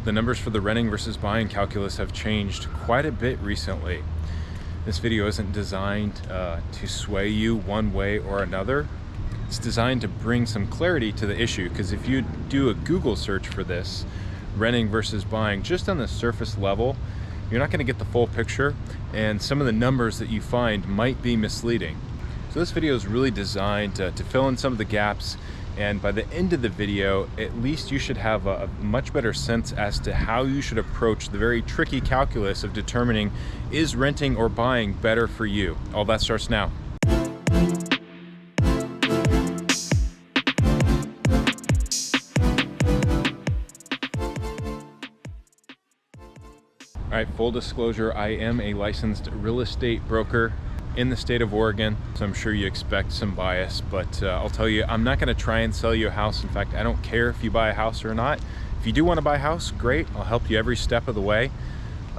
the numbers for the renting versus buying calculus have changed quite a bit recently. This video isn't designed to sway you one way or another. It's designed to bring some clarity to the issue, because if you do a Google search for this, renting versus buying, just on the surface level, you're not going to get the full picture, and some of the numbers that you find might be misleading. So this video is really designed to fill in some of the gaps, and by the end of the video, at least you should have a much better sense as to how you should approach the very tricky calculus of determining, is renting or buying better for you? All that starts now. All right, full disclosure, I am a licensed real estate broker in the state of Oregon, so I'm sure you expect some bias, but I'll tell you, I'm not going to try and sell you a house. In fact, I don't care if you buy a house or not. If you do want to buy a house, great, I'll help you every step of the way.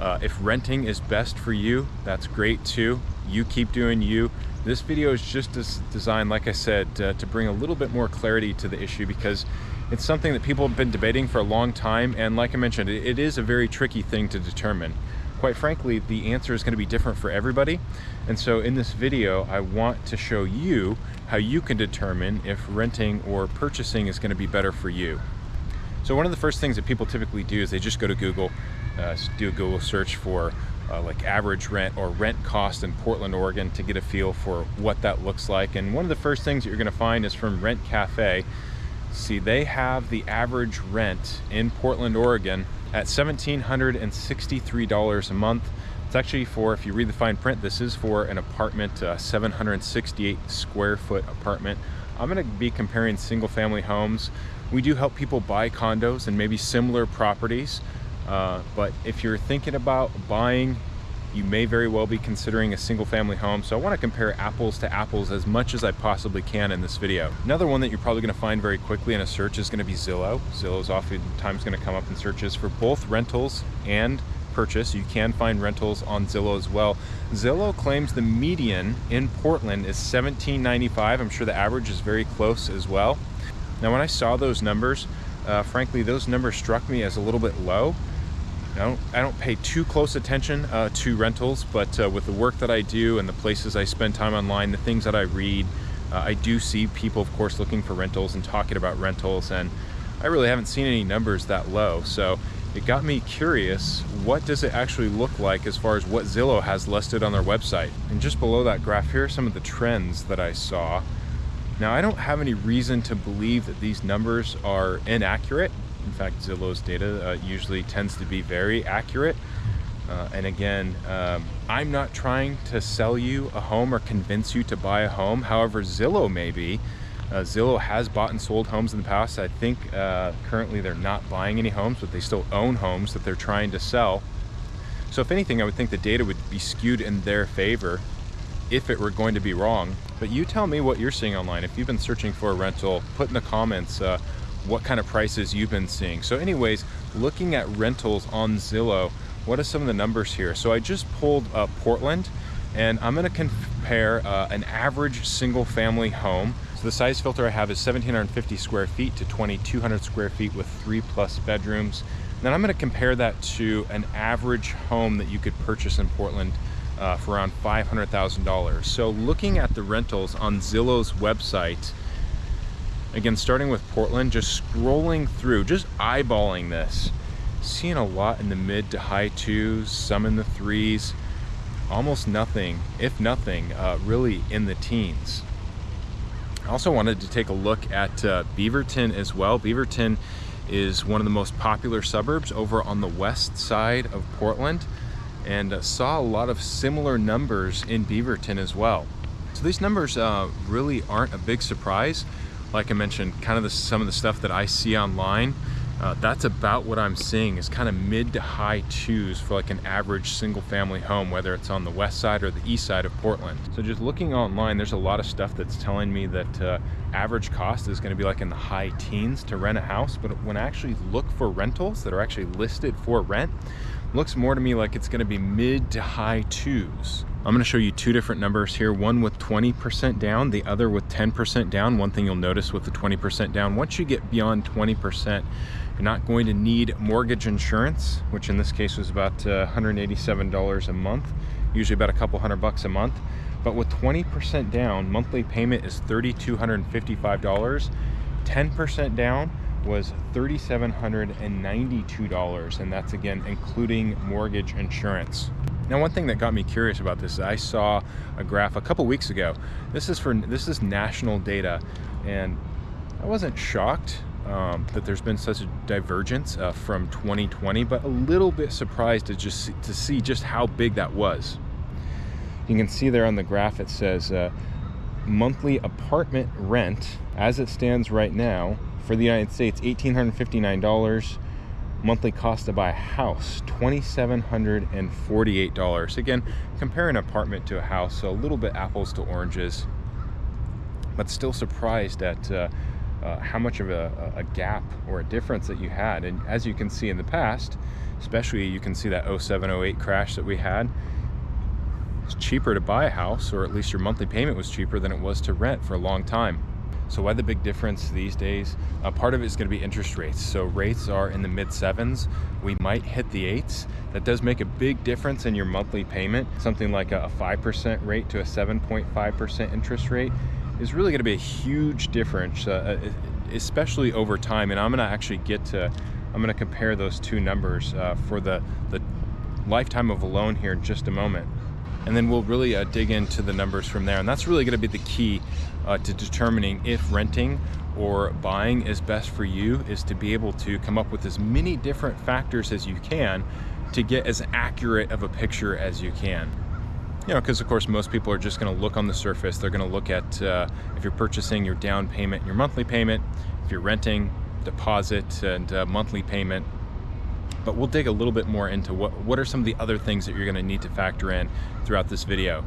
If renting is best for you, that's great too. You keep doing you. This video is just designed, like I said, to bring a little bit more clarity to the issue, because it's something that people have been debating for a long time, and like I mentioned, it is a very tricky thing to determine. Quite frankly, the answer is going to be different for everybody, and so in this video, I want to show you how you can determine if renting or purchasing is going to be better for you. So one of the first things that people typically do is they just go to Google, do a Google search for like average rent or rent cost in Portland, Oregon, to get a feel for what that looks like. And one of the first things that you're going to find is from Rent Cafe. See, they have the average rent in Portland, Oregon at $1,763 a month. It's actually for, if you read the fine print, this is for an apartment, 768 square foot apartment. I'm going to be comparing single family homes. We do help people buy condos and maybe similar properties, but if you're thinking about buying, you may very well be considering a single family home. So I want to compare apples to apples as much as I possibly can in this video. Another one that you're probably going to find very quickly in a search is going to be Zillow. Zillow is oftentimes going to come up in searches for both rentals and purchase. You can find rentals on Zillow as well. Zillow claims the median in Portland is $1,795. I'm sure the average is very close as well. Now, when I saw those numbers, frankly, those numbers struck me as a little bit low. I don't pay too close attention to rentals, but with the work that I do and the places I spend time online, the things that I read, I do see people, of course, looking for rentals and talking about rentals, and I really haven't seen any numbers that low. So it got me curious, what does it actually look like as far as what Zillow has listed on their website? And just below that graph, here are some of the trends that I saw. Now, I don't have any reason to believe that these numbers are inaccurate. In fact, Zillow's data usually tends to be very accurate. And again, I'm not trying to sell you a home or convince you to buy a home. However, Zillow may be. Zillow has bought and sold homes in the past. I think currently they're not buying any homes, but they still own homes that they're trying to sell. So if anything, I would think the data would be skewed in their favor if it were going to be wrong. But you tell me what you're seeing online. If you've been searching for a rental, put in the comments what kind of prices you've been seeing. So anyways, looking at rentals on Zillow, what are some of the numbers here? So I just pulled up Portland, and I'm going to compare an average single family home. So the size filter I have is 1,750 square feet to 2,200 square feet with 3+ bedrooms. Then I'm going to compare that to an average home that you could purchase in Portland for around $500,000. So looking at the rentals on Zillow's website, again, starting with Portland, just scrolling through, just eyeballing this, seeing a lot in the mid to high 2s, some in the 3s, almost nothing, if nothing, really in the teens. I also wanted to take a look at Beaverton as well. Beaverton is one of the most popular suburbs over on the west side of Portland, and saw a lot of similar numbers in Beaverton as well. So these numbers really aren't a big surprise. Like I mentioned, kind of some of the stuff that I see online, that's about what I'm seeing, is kind of mid to high 2s for like an average single family home, whether it's on the west side or the east side of Portland. So just looking online, there's a lot of stuff that's telling me that average cost is going to be like in the high teens to rent a house. But when I actually look for rentals that are actually listed for rent, looks more to me like it's going to be mid to high 2s. I'm going to show you two different numbers here, one with 20% down, the other with 10% down. One thing you'll notice with the 20% down, once you get beyond 20%, you're not going to need mortgage insurance, which in this case was about $187 a month, usually about a couple $100 a month. But with 20% down, monthly payment is $3,255. 10% down was $3,792, and that's again including mortgage insurance. Now, one thing that got me curious about this is I saw a graph a couple weeks ago. This is national data, and I wasn't shocked that there's been such a divergence from 2020, but a little bit surprised to see just how big that was. You can see there on the graph it says monthly apartment rent as it stands right now for the United States, $1,859. Monthly cost to buy a house, $2,748. Again, compare an apartment to a house, so a little bit apples to oranges, but still surprised at how much of a gap or a difference that you had. And as you can see in the past, especially you can see that 07-08 crash that we had, it's cheaper to buy a house, or at least your monthly payment was cheaper than it was to rent for a long time. So why the big difference these days? Part of it is going to be interest rates. So rates are in the mid 7s. We might hit the 8s. That does make a big difference in your monthly payment. Something like a 5% rate to a 7.5% interest rate is really going to be a huge difference, especially over time. And I'm going to actually I'm going to compare those two numbers for the lifetime of a loan here in just a moment. And then we'll really dig into the numbers from there. And that's really going to be the key to determining if renting or buying is best for you, is to be able to come up with as many different factors as you can to get as accurate of a picture as you can. You know, because of course most people are just going to look on the surface. They're going to look at if you're purchasing, your down payment, your monthly payment, if you're renting, deposit and monthly payment. But we'll dig a little bit more into what are some of the other things that you're going to need to factor in throughout this video.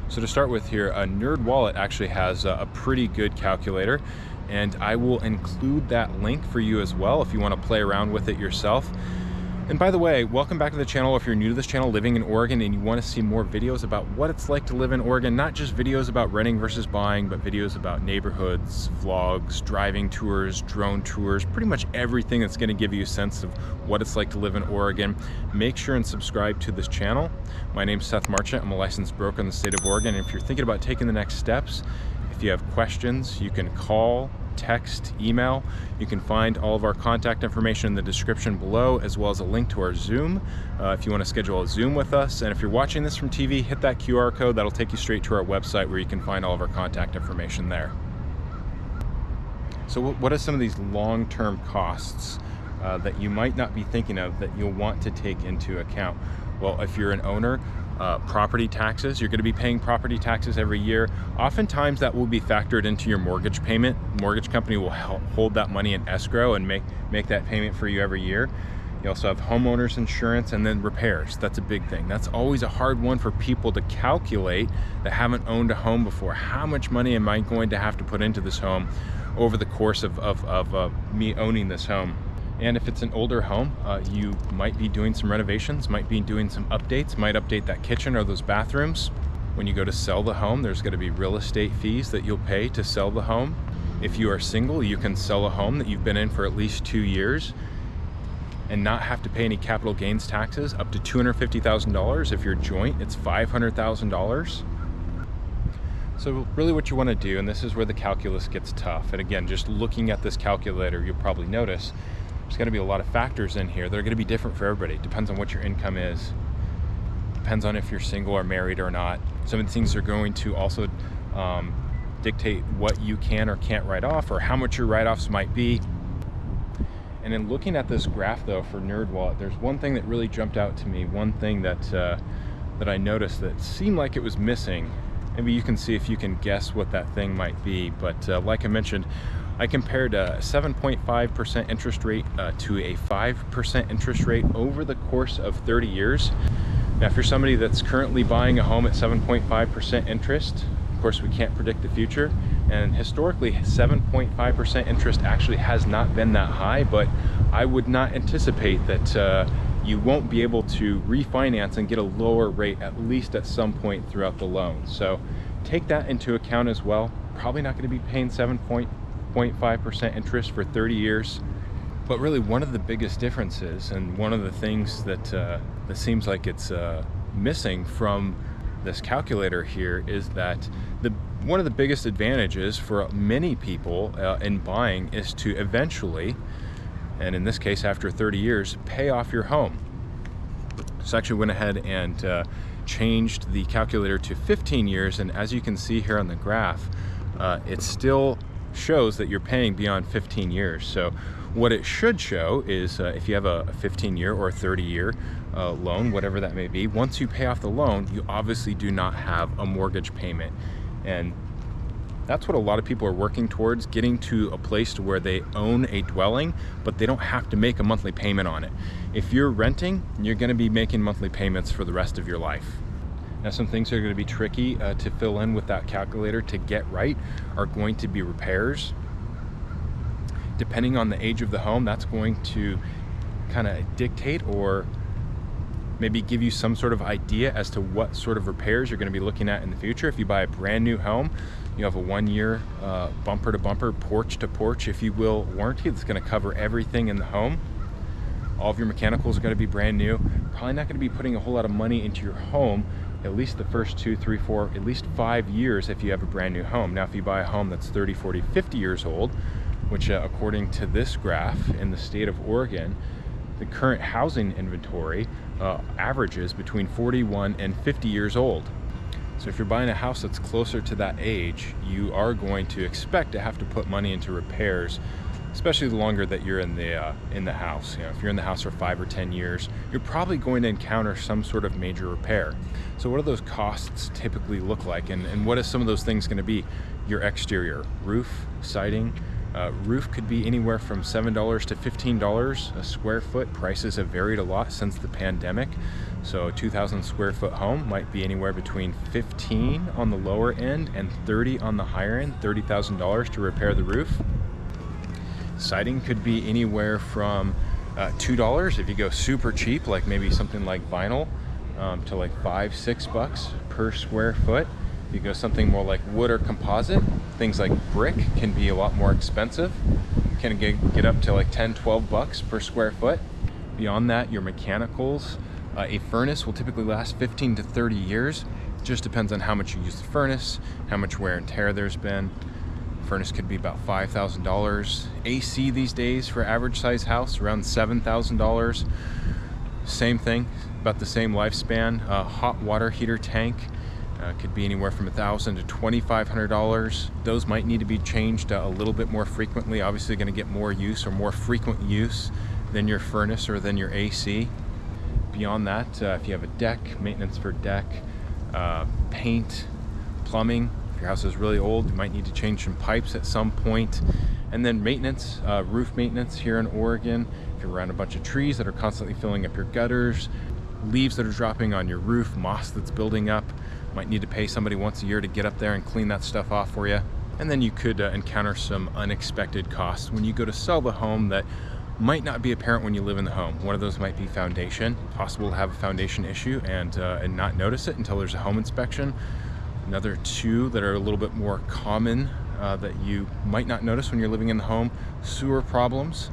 So to start with here, NerdWallet actually has a pretty good calculator, and I will include that link for you as well if you want to play around with it yourself. And by the way, welcome back to the channel. If you're new to this channel, living in Oregon, and you want to see more videos about what it's like to live in Oregon, not just videos about renting versus buying, but videos about neighborhoods, vlogs, driving tours, drone tours, pretty much everything that's going to give you a sense of what it's like to live in Oregon, make sure and subscribe to this channel. My name's Seth Marchant. I'm a licensed broker in the state of Oregon. And if you're thinking about taking the next steps, if you have questions, you can call, text, email. You can find all of our contact information in the description below, as well as a link to our Zoom if you want to schedule a Zoom with us. And if you're watching this from TV, hit that QR code. That'll take you straight to our website where you can find all of our contact information there. So what are some of these long-term costs that you might not be thinking of that you'll want to take into account? Well, if you're an owner, property taxes, you're going to be paying property taxes every year. Oftentimes that will be factored into your mortgage payment. Mortgage company will hold that money in escrow and make that payment for you every year. You also have homeowners insurance, and then repairs. That's a big thing. That's always a hard one for people to calculate that haven't owned a home before. How much money am I going to have to put into this home over the course of me owning this home? And if it's an older home, you might be doing some renovations, might be doing some updates, might update that kitchen or those bathrooms. When you go to sell the home, there's going to be real estate fees that you'll pay to sell the home. If you are single, you can sell a home that you've been in for at least 2 years and not have to pay any capital gains taxes, up to $250,000. If you're joint, it's $500,000. So really what you want to do, and this is where the calculus gets tough, and again, just looking at this calculator, you'll probably notice there's going to be a lot of factors in here that are going to be different for everybody. It depends on what your income is. Depends on if you're single or married or not. Some of the things are going to also dictate what you can or can't write off, or how much your write-offs might be. And in looking at this graph though for NerdWallet, there's one thing that really jumped out to me. One thing that I noticed that seemed like it was missing. Maybe you can see if you can guess what that thing might be. But like I mentioned, I compared a 7.5% interest rate to a 5% interest rate over the course of 30 years. Now, if you're somebody that's currently buying a home at 7.5% interest, of course, we can't predict the future. And historically, 7.5% interest actually has not been that high, but I would not anticipate that you won't be able to refinance and get a lower rate, at least at some point throughout the loan. So take that into account as well. Probably not going to be paying 7.5% interest for 30 years. But really, one of the biggest differences, and one of the things that that seems like it's missing from this calculator here, is that one of the biggest advantages for many people in buying is to eventually, and in this case after 30 years, pay off your home. So I actually went ahead and changed the calculator to 15 years, and as you can see here on the graph, it still shows that you're paying beyond 15 years. So what it should show is if you have a 15-year or a 30-year loan, whatever that may be, once you pay off the loan, you obviously do not have a mortgage payment. And that's what a lot of people are working towards, getting to a place to where they own a dwelling, but they don't have to make a monthly payment on it. If you're renting, you're going to be making monthly payments for the rest of your life. Now, some things that are going to be tricky to fill in with that calculator to get right are going to be repairs. Depending on the age of the home, that's going to kind of dictate or maybe give you some sort of idea as to what sort of repairs you're going to be looking at in the future. If you buy a brand new home, you have a 1-year bumper to bumper, porch to porch, if you will, warranty that's going to cover everything in the home. All of your mechanicals are going to be brand new. Probably not going to be putting a whole lot of money into your home, at least the first 2, 3, 4, at least 5 years if you have a brand new home. Now, if you buy a home that's 30, 40, 50 years old, which according to this graph in the state of Oregon, the current housing inventory averages between 41 and 50 years old. So if you're buying a house that's closer to that age, you are going to expect to have to put money into repairs, especially the longer that you're in the house. You know, if you're in the house for 5 or 10 years, you're probably going to encounter some sort of major repair. So what do those costs typically look like, and what is some of those things going to be? Your exterior, roof, siding. Roof could be anywhere from $7 to $15 a square foot. Prices have varied a lot since the pandemic. So a 2,000 square foot home might be anywhere between $15 on the lower end and $30 on the higher end, $30,000 to repair the roof. Siding could be anywhere from $2 if you go super cheap, like maybe something like vinyl, to like $5, $6 per square foot. If you go something more like wood or composite, things like brick can be a lot more expensive. Can get up to like $10, $12 per square foot. Beyond that, your mechanicals, a furnace will typically last 15 to 30 years. It just depends on how much you use the furnace, how much wear and tear there's been. Furnace could be about $5,000. AC these days for average size house, around $7,000. Same thing, about the same lifespan. Hot water heater tank could be anywhere from $1,000 to $2,500. Those might need to be changed a little bit more frequently. Obviously going to get more use or more frequent use than your furnace or than your AC. Beyond that, if you have a deck, maintenance for deck, paint, plumbing. If your house is really old, you might need to change some pipes at some point. And then maintenance, roof maintenance here in Oregon. If you're around a bunch of trees that are constantly filling up your gutters, leaves that are dropping on your roof, moss that's building up, might need to pay somebody once a year to get up there and clean that stuff off for you. And then you could encounter some unexpected costs when you go to sell the home that might not be apparent when you live in the home. One of those might be foundation. Possible to have a foundation issue and not notice it until there's a home inspection. Another two that are a little bit more common that you might not notice when you're living in the home: sewer problems.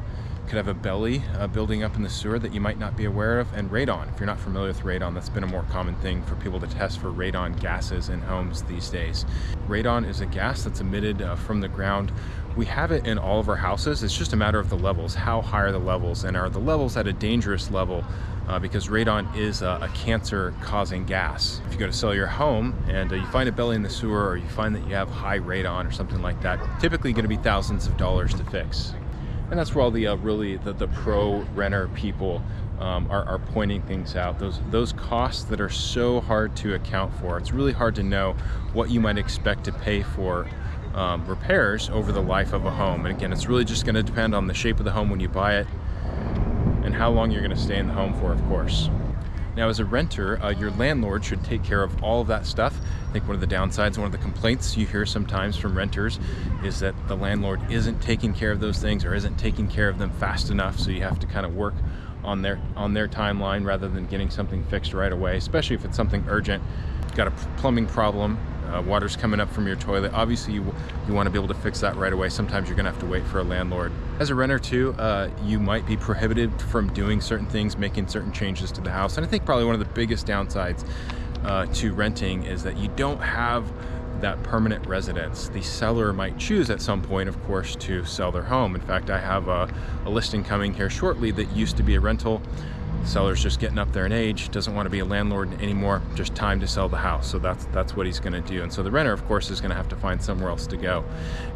Could have a belly building up in the sewer that you might not be aware of. And radon. If you're not familiar with radon, that's been a more common thing for people to test for radon gases in homes these days. Radon is a gas that's emitted from the ground. We have it in all of our houses. It's just a matter of the levels. How high are the levels? And are the levels at a dangerous level? Because radon is a cancer-causing gas. If you go to sell your home and you find a belly in the sewer, or you find that you have high radon or something like that, typically going to be thousands of dollars to fix. And that's where all the pro renter people are pointing things out. Those costs that are so hard to account for. It's really hard to know what you might expect to pay for repairs over the life of a home. And again, it's really just going to depend on the shape of the home when you buy it and how long you're going to stay in the home for, of course. Now, as a renter, your landlord should take care of all of that stuff. I think one of the downsides, one of the complaints you hear sometimes from renters is that the landlord isn't taking care of those things or isn't taking care of them fast enough, so you have to kind of work on their timeline rather than getting something fixed right away, especially if it's something urgent. You've got a plumbing problem, water's coming up from your toilet. Obviously you want to be able to fix that right away. Sometimes you're gonna have to wait for a landlord. As a renter too, you might be prohibited from doing certain things, making certain changes to the house. And I think probably one of the biggest downsides to renting is that you don't have that permanent residence. The seller might choose at some point, of course, to sell their home. In fact, I have a listing coming here shortly that used to be a rental. The seller's just getting up there in age, doesn't want to be a landlord anymore, just time to sell the house. So that's what he's going to do. And so the renter, of course, is going to have to find somewhere else to go.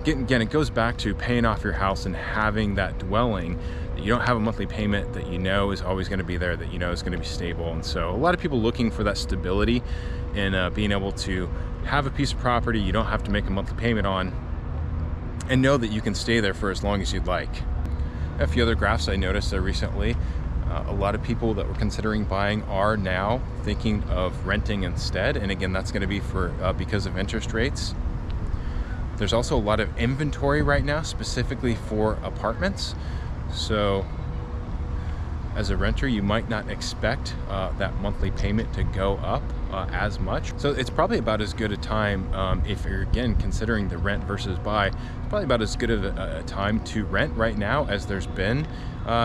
Again, it goes back to paying off your house and having that dwelling that you don't have a monthly payment that you know is always going to be there, that you know is going to be stable. And so a lot of people looking for that stability and being able to have a piece of property you don't have to make a monthly payment on and know that you can stay there for as long as you'd like. A few other graphs I noticed recently. A lot of people that were considering buying are now thinking of renting instead. And again, that's going to be for because of interest rates. There's also a lot of inventory right now, specifically for apartments. So as a renter, you might not expect that monthly payment to go up as much. So it's probably about as good a time, if you're again considering the rent versus buy, probably about as good of a time to rent right now as there's been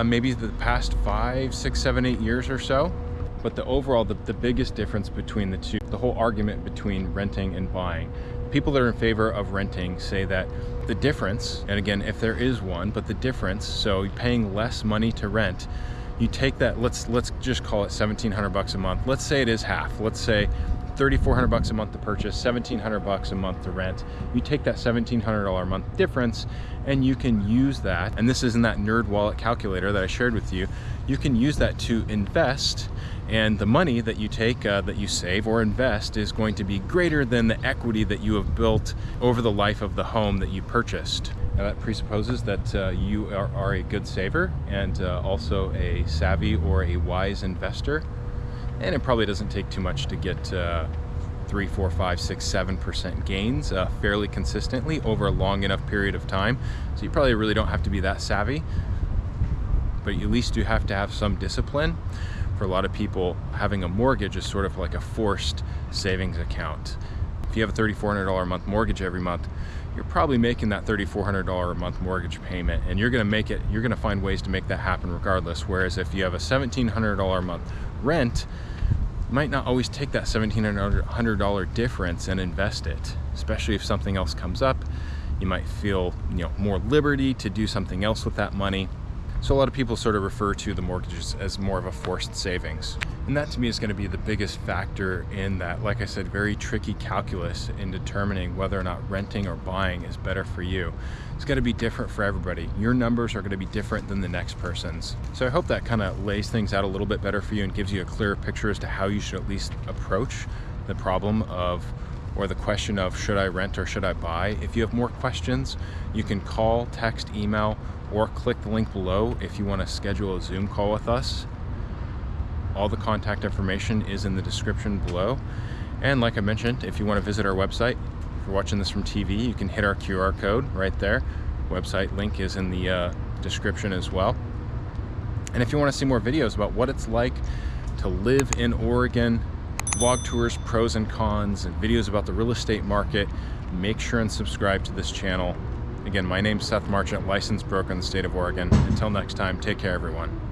maybe the past 5, 6, 7, 8 years or so. But the overall, the biggest difference between the two, the whole argument between renting and buying, people that are in favor of renting say that the difference, and again, if there is one, but the difference, so you're paying less money to rent, you take that, let's just call it $1,700 a month. Let's say it is half. Let's say $3,400 a month to purchase, $1,700 a month to rent. You take that $1,700 a month difference and you can use that, and this is in that nerd wallet calculator that I shared with you, you can use that to invest, and the money that you take, that you save or invest, is going to be greater than the equity that you have built over the life of the home that you purchased. Now that presupposes that you are a good saver and also a savvy or a wise investor. And it probably doesn't take too much to get 3, 4, 5, 6, 7% gains fairly consistently over a long enough period of time. So you probably really don't have to be that savvy, but you at least do have to have some discipline. For a lot of people, having a mortgage is sort of like a forced savings account. If you have a $3,400 a month mortgage every month, you're probably making that $3,400 a month mortgage payment, and you're going to find ways to make that happen regardless. Whereas if you have a $1,700 a month rent, you might not always take that $1,700 difference and invest it, especially if something else comes up. You might feel, more liberty to do something else with that money. So a lot of people sort of refer to the mortgages as more of a forced savings. And that to me is going to be the biggest factor in that, like I said, very tricky calculus in determining whether or not renting or buying is better for you. It's going to be different for everybody. Your numbers are going to be different than the next person's. So I hope that kind of lays things out a little bit better for you and gives you a clearer picture as to how you should at least approach the problem of, or the question of, should I rent or should I buy? If you have more questions, you can call, text, email, or click the link below if you want to schedule a Zoom call with us. All the contact information is in the description below. And like I mentioned, if you want to visit our website, if you're watching this from TV, you can hit our QR code right there. Website link is in the description as well. And if you want to see more videos about what it's like to live in Oregon, vlog tours, pros and cons, and videos about the real estate market, make sure and subscribe to this channel. Again, my name's Seth Marchant, licensed broker in the state of Oregon. Until next time, take care, everyone.